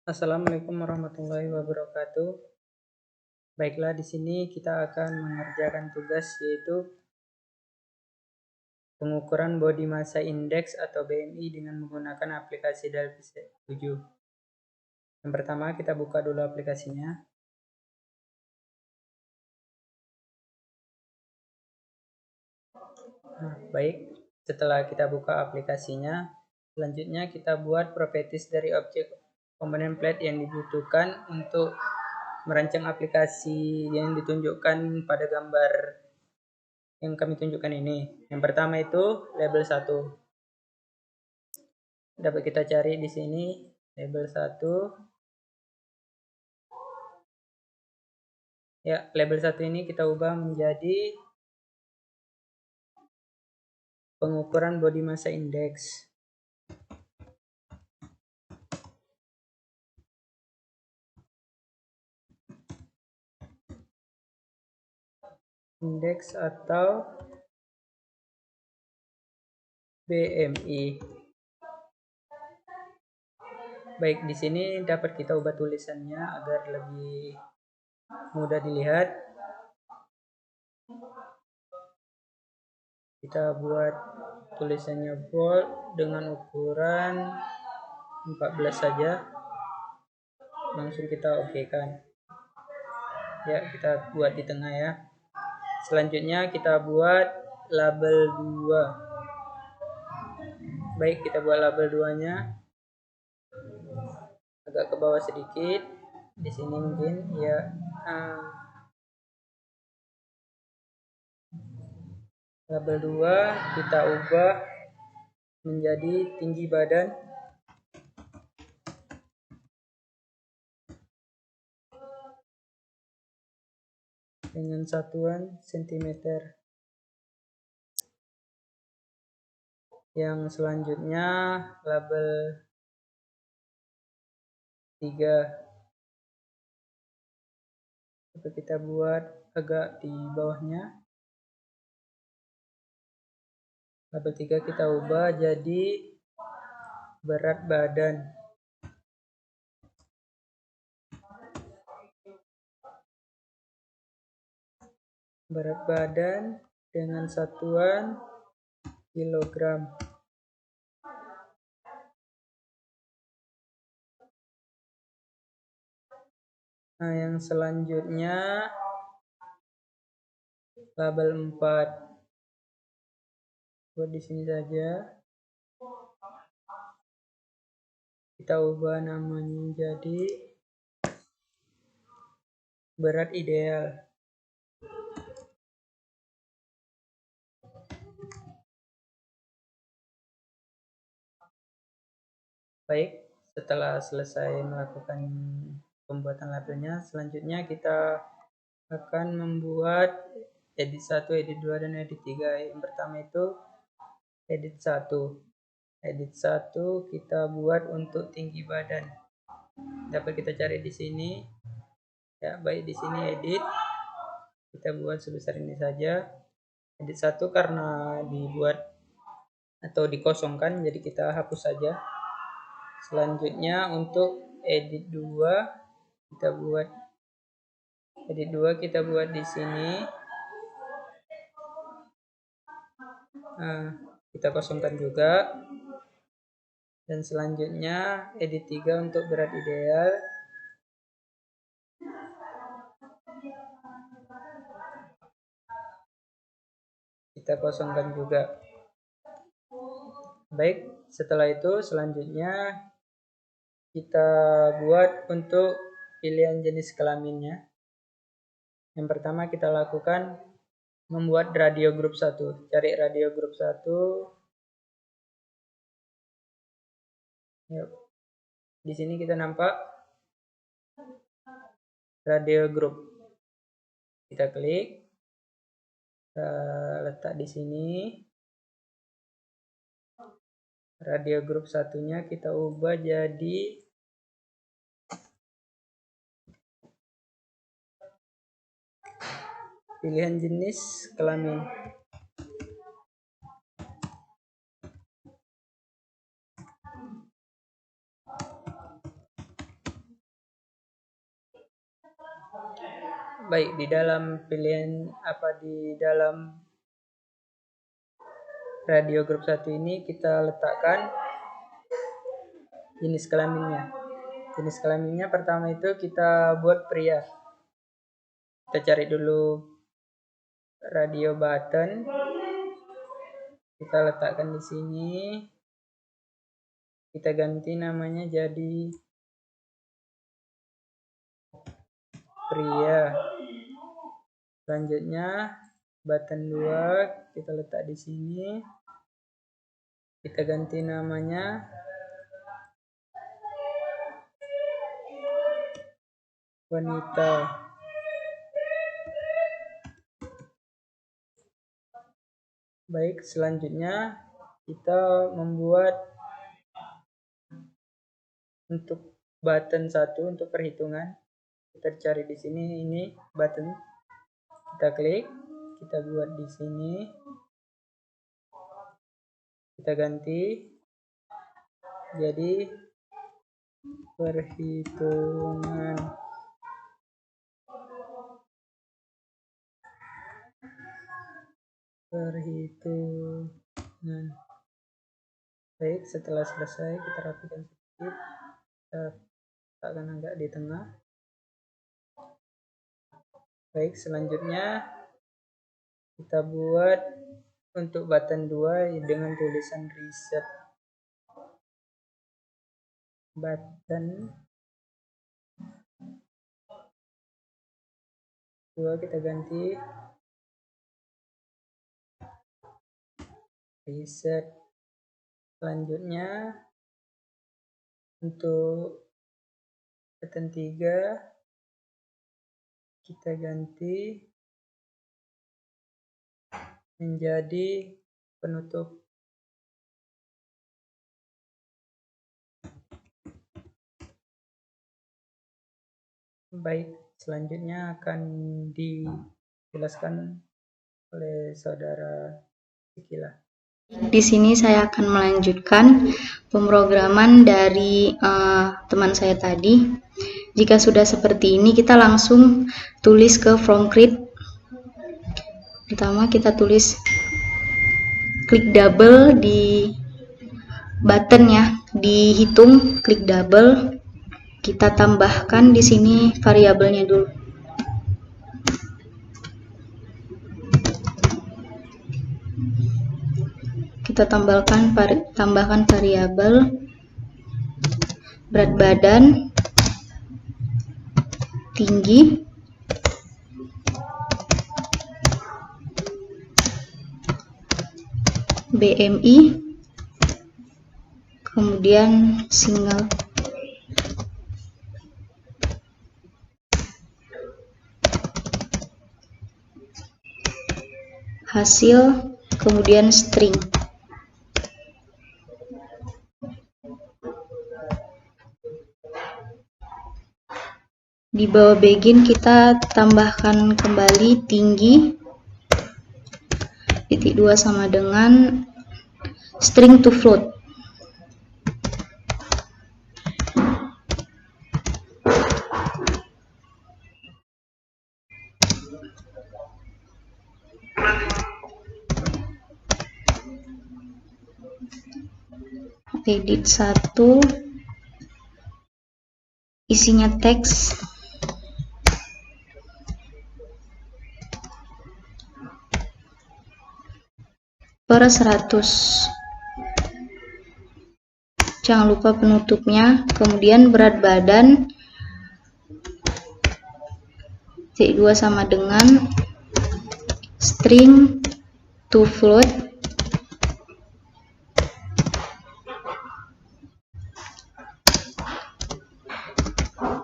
Assalamualaikum warahmatullahi wabarakatuh. Baiklah, di sini kita akan mengerjakan tugas yaitu pengukuran body massa index atau BMI dengan menggunakan aplikasi Dalvik 7. Yang pertama kita buka dulu aplikasinya. Baik, setelah kita buka aplikasinya, selanjutnya kita buat properties dari objek komponen plate yang dibutuhkan untuk merancang aplikasi yang ditunjukkan pada gambar yang kami tunjukkan ini. Yang pertama itu label 1. Dapat kita cari di sini label 1. Ya, label 1 ini kita ubah menjadi pengukuran body massa index. Index atau BMI. Baik, di sini dapat kita ubah tulisannya agar lebih mudah dilihat. Kita buat tulisannya bold dengan ukuran 14 saja. Langsung kita okekan. Ya, kita buat di tengah ya. Selanjutnya kita buat label 2. Baik, kita buat label 2-nya agak ke bawah sedikit. Di sini mungkin ya. Label 2 kita ubah menjadi tinggi badan dengan satuan cm. Yang selanjutnya label 3 kita buat agak di bawahnya. Label 3 kita ubah jadi berat badan. Berat badan dengan satuan kilogram. Nah, yang selanjutnya label 4. Buat di sini saja. Kita ubah namanya jadi berat ideal. Baik, setelah selesai melakukan pembuatan labelnya, selanjutnya kita akan membuat edit 1, edit 2, dan edit 3. Yang pertama itu edit 1. Edit 1 kita buat untuk tinggi badan. Dapat kita cari di sini. Ya, baik, di sini edit. Kita buat sebesar ini saja. Edit 1 karena dibuat atau dikosongkan, jadi kita hapus saja. Selanjutnya untuk edit 2 kita buat di sini. Kita kosongkan juga. Dan selanjutnya edit 3 untuk berat ideal. Kita kosongkan juga. Baik, setelah itu selanjutnya kita buat untuk pilihan jenis kelaminnya. Yang pertama kita lakukan membuat radio grup 1. Cari radio grup 1. Yuk. Di sini kita nampak radio grup. Kita klik. Kita letak di sini. Radio grup satunya kita ubah jadi pilihan jenis kelamin. Baik, di dalam pilihan di dalam radio grup 1 ini kita letakkan jenis kelaminnya. Jenis kelaminnya pertama itu kita buat pria. Kita cari dulu radio button. Kita letakkan di sini. Kita ganti namanya jadi pria. Selanjutnya button 2 kita letak di sini. Kita ganti namanya wanita. Baik, selanjutnya kita membuat untuk button 1 untuk perhitungan. Kita cari di sini, ini button. Kita klik, kita buat di sini. Kita ganti jadi perhitungan. Baik, setelah selesai kita rapikan sedikit. Kita letakkan agak di tengah. Baik, selanjutnya kita buat untuk button 2 dengan tulisan reset. Button 2 kita ganti reset. Selanjutnya untuk button 3 kita ganti menjadi penutup. Baik, selanjutnya akan dijelaskan oleh saudara Sikila. Di sini saya akan melanjutkan pemrograman dari teman saya tadi. Jika sudah seperti ini, kita langsung tulis ke from create. Pertama kita tulis, klik double di button ya, dihitung, klik double. Kita tambahkan di sini variabelnya dulu. Kita tambahkan variabel berat badan, tinggi, BMI, kemudian single. Hasil, kemudian string. Di bawah begin kita tambahkan kembali tinggi, titik 2 sama dengan string to float. Edit 1, isinya teks, per 100. Jangan lupa penutupnya. Kemudian berat badan titik 2 sama dengan string to float.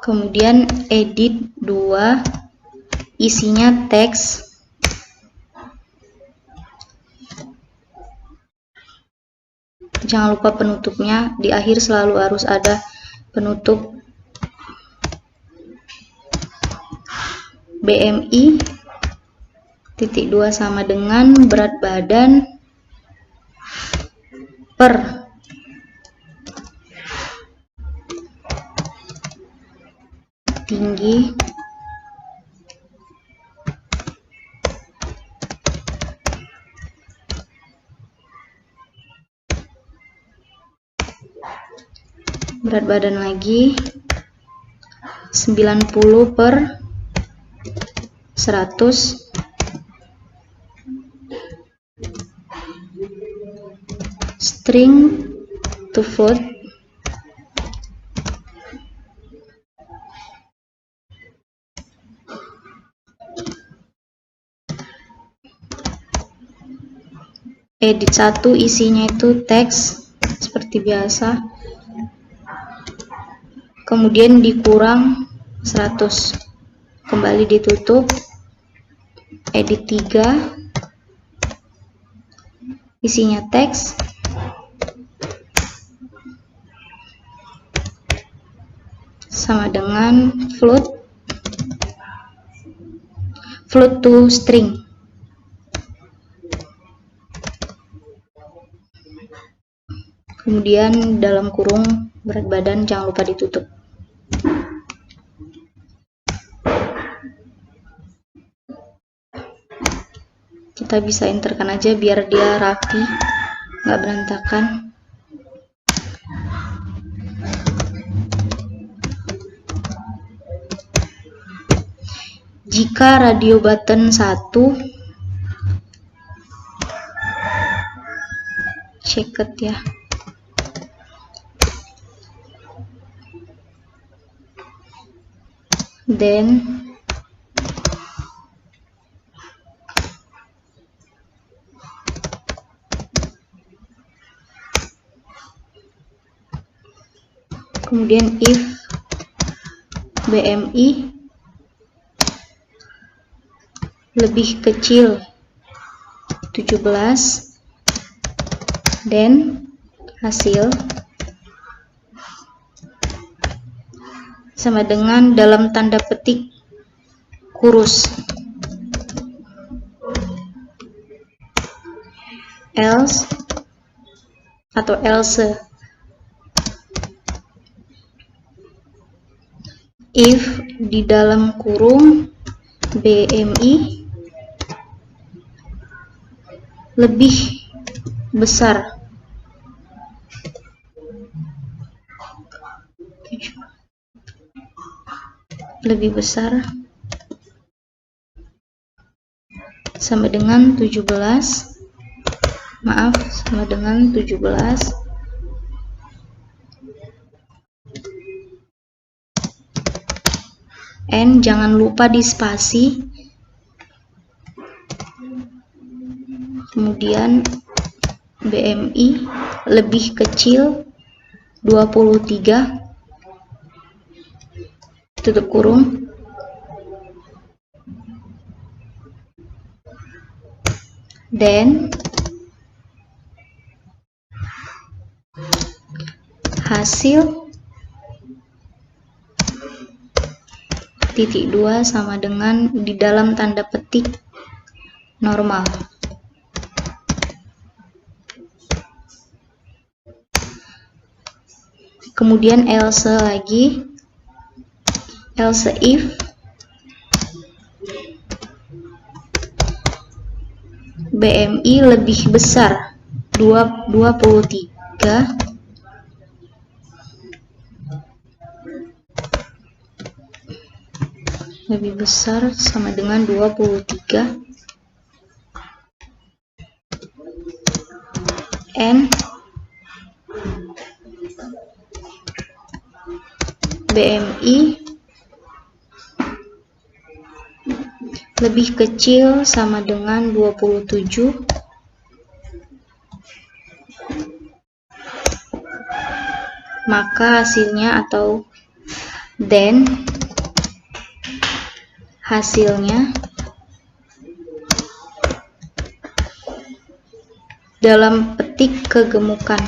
Kemudian edit 2, isinya teks. Jangan lupa penutupnya, di akhir selalu harus ada penutup. BMI titik 2 sama dengan berat badan per tinggi berat badan lagi 90/100, string to float, edit 1 isinya itu teks seperti biasa, kemudian dikurang 100, kembali ditutup, edit 3 isinya teks, sama dengan float to string. Kemudian dalam kurung berat badan jangan lupa ditutup. Kita bisa enterkan aja biar dia rapi, nggak berantakan. Jika radio button 1 checked ya, then kemudian if BMI lebih kecil 17, then hasil sama dengan dalam tanda petik kurus else atau else if di dalam kurung BMI lebih besar sama dengan 17, sama dengan 17, and jangan lupa di spasi, kemudian BMI lebih kecil 23, tutup kurung, then hasil titik 2 sama dengan di dalam tanda petik normal. Kemudian else lagi, else if BMI lebih besar 23, lebih besar sama dengan 23, and BMI lebih kecil sama dengan 27, maka hasilnya atau then hasilnya dalam petik kegemukan.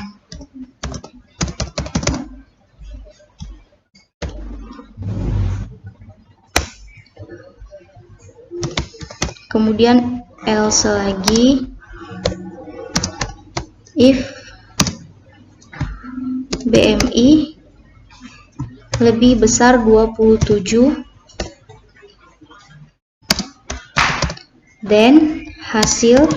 Kemudian else lagi, if BMI lebih besar 27, then hasil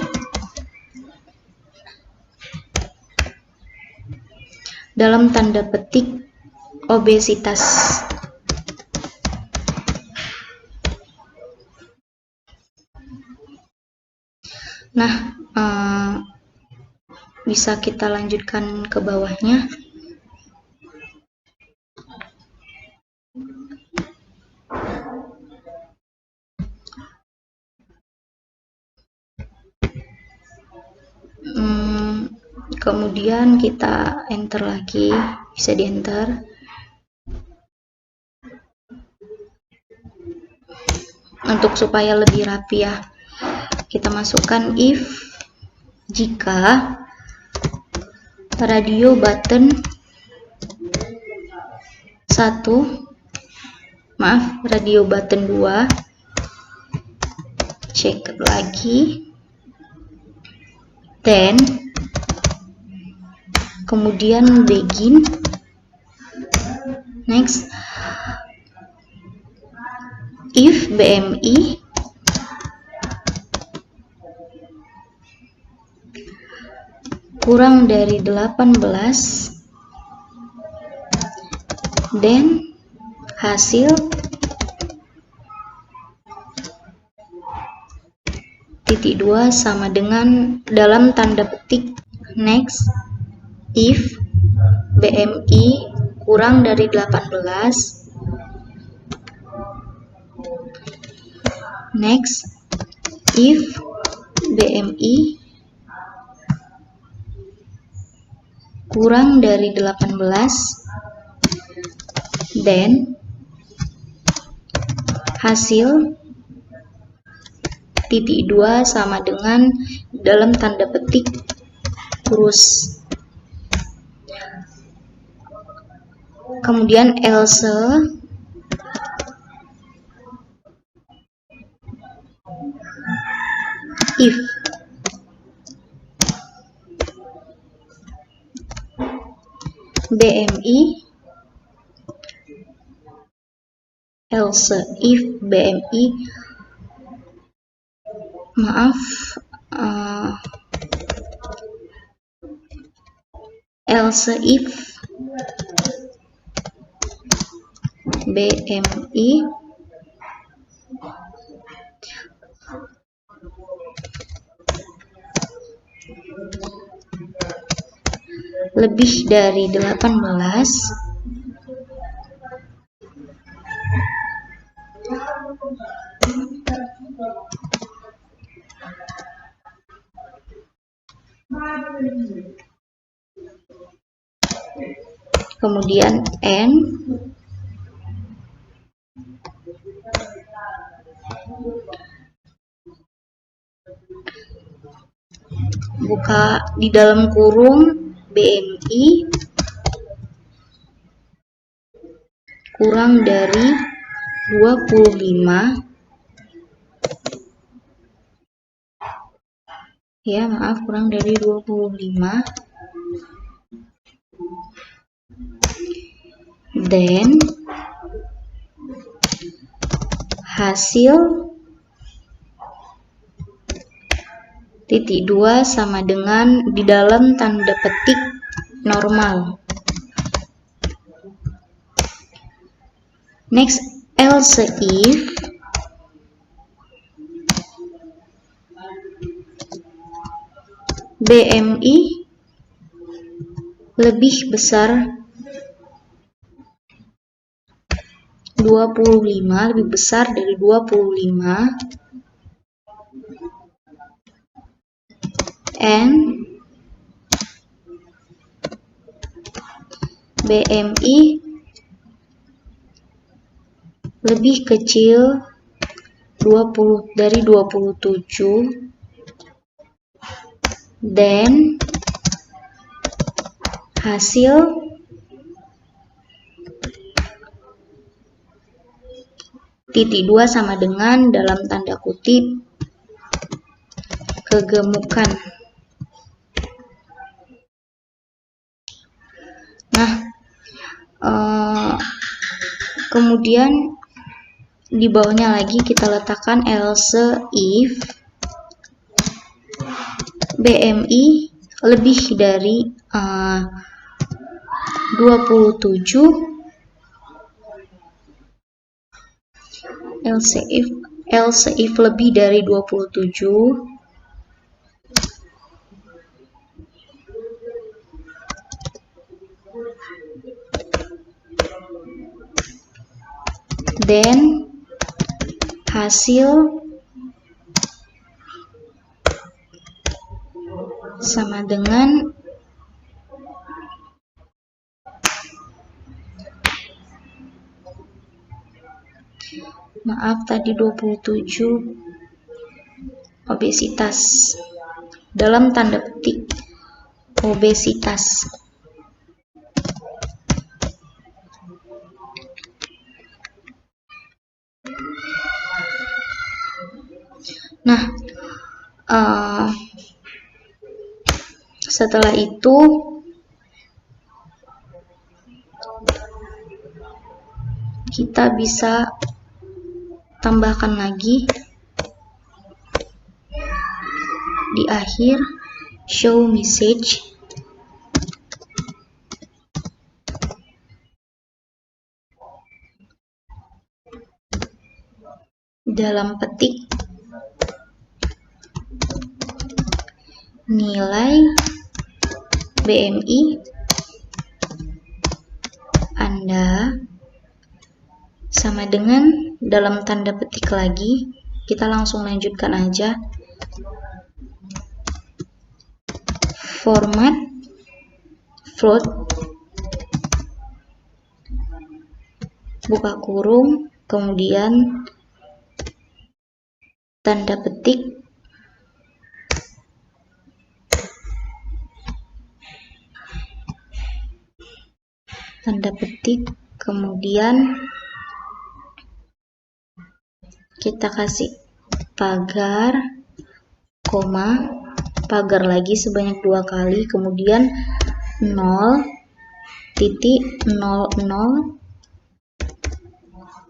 dalam tanda petik obesitas. Nah, bisa kita lanjutkan ke bawahnya. Kemudian kita enter lagi, bisa di enter. Untuk supaya lebih rapi ya, kita masukkan if jika radio button 1, radio button 2, cek lagi, then kemudian begin, next if BMI kurang dari 18, then hasil titik 2 sama dengan dalam tanda petik next if BMI kurang dari 18, next if BMI kurang dari 18, then hasil titik 2 sama dengan dalam tanda petik kurus. Kemudian else if BMI else if BMI else if BMI lebih dari 18, kemudian N buka di dalam kurung BMI kurang dari 25 ya, kurang dari 25, then hasil titik 2 sama dengan di dalam tanda petik normal. Next else if BMI lebih besar 25, lebih besar dari 25, and BMI lebih kecil 20 dari 27, then hasil titik 2 sama dengan dalam tanda kutip kegemukan. Nah, kemudian di bawahnya lagi kita letakkan else if BMI lebih dari 27, else if lebih dari 27, then hasil sama dengan maaf tadi 27 obesitas, dalam tanda petik obesitas. Nah, setelah itu kita bisa tambahkan lagi di akhir show message dalam petik nilai BMI Anda sama dengan dalam tanda petik lagi, kita langsung lanjutkan aja, format float buka kurung, kemudian tanda petik kemudian kita kasih pagar, koma, pagar lagi sebanyak 2 kali, kemudian 0.00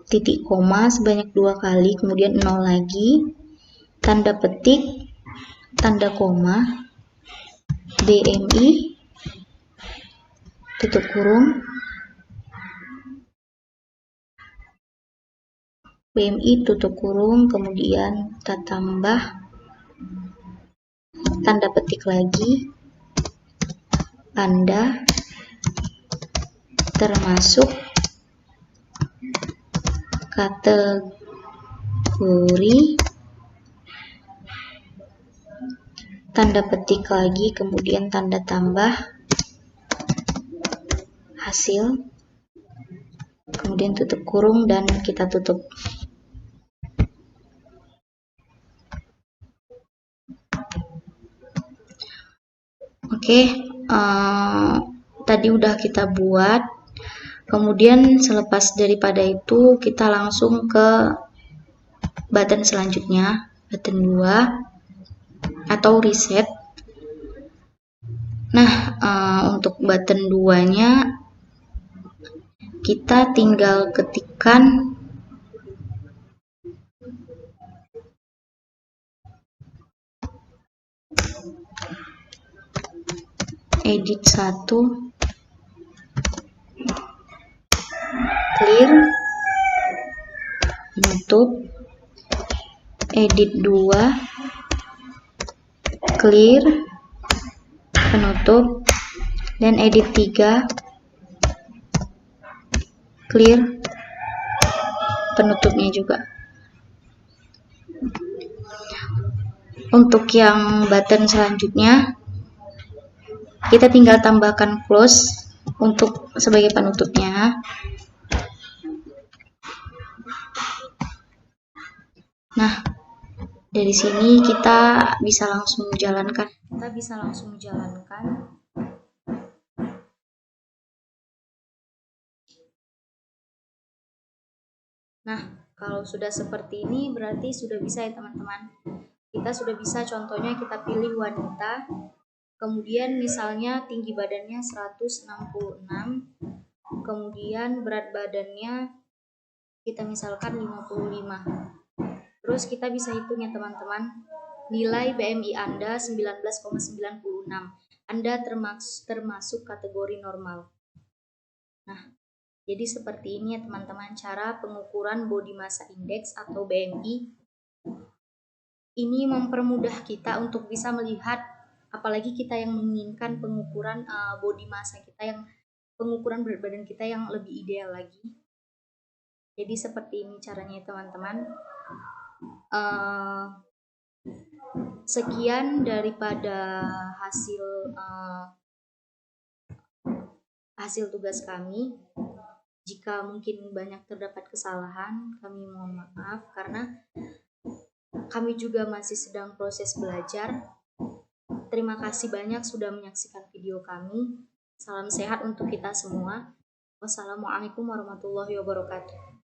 titik koma sebanyak 2 kali, kemudian 0 lagi, tanda petik, tanda koma, BMI, tutup kurung, BMI tutup kurung, kemudian kita tambah tanda petik lagi, Anda termasuk kategori, tanda petik lagi, kemudian tanda tambah hasil, kemudian tutup kurung, dan kita tutup. Oke, tadi udah kita buat. Kemudian selepas daripada itu kita langsung ke button selanjutnya, button 2 atau reset. Nah, untuk button 2-nya kita tinggal ketikkan edit 1, clear, menutup, edit 2, clear, penutup, dan edit 3, clear, penutupnya juga. Untuk yang button selanjutnya kita tinggal tambahkan close untuk sebagai penutupnya. Nah, dari sini kita bisa langsung menjalankan. Nah, kalau sudah seperti ini berarti sudah bisa ya teman-teman. Kita sudah bisa, contohnya kita pilih wanita, kemudian misalnya tinggi badannya 166, kemudian berat badannya kita misalkan 55. Terus kita bisa hitung ya teman-teman, nilai BMI Anda 19,96. Anda termasuk kategori normal. Nah, Jadi seperti ini ya teman-teman, cara pengukuran body massa index atau BMI. Ini mempermudah kita untuk bisa melihat, apalagi kita yang menginginkan pengukuran body massa kita, yang pengukuran berat badan kita yang lebih ideal lagi. Jadi seperti ini caranya teman-teman. Sekian daripada hasil tugas kami. Jika mungkin banyak terdapat kesalahan, kami mohon maaf karena kami juga masih sedang proses belajar. Terima kasih banyak sudah menyaksikan video kami. Salam sehat untuk kita semua. Wassalamualaikum warahmatullahi wabarakatuh.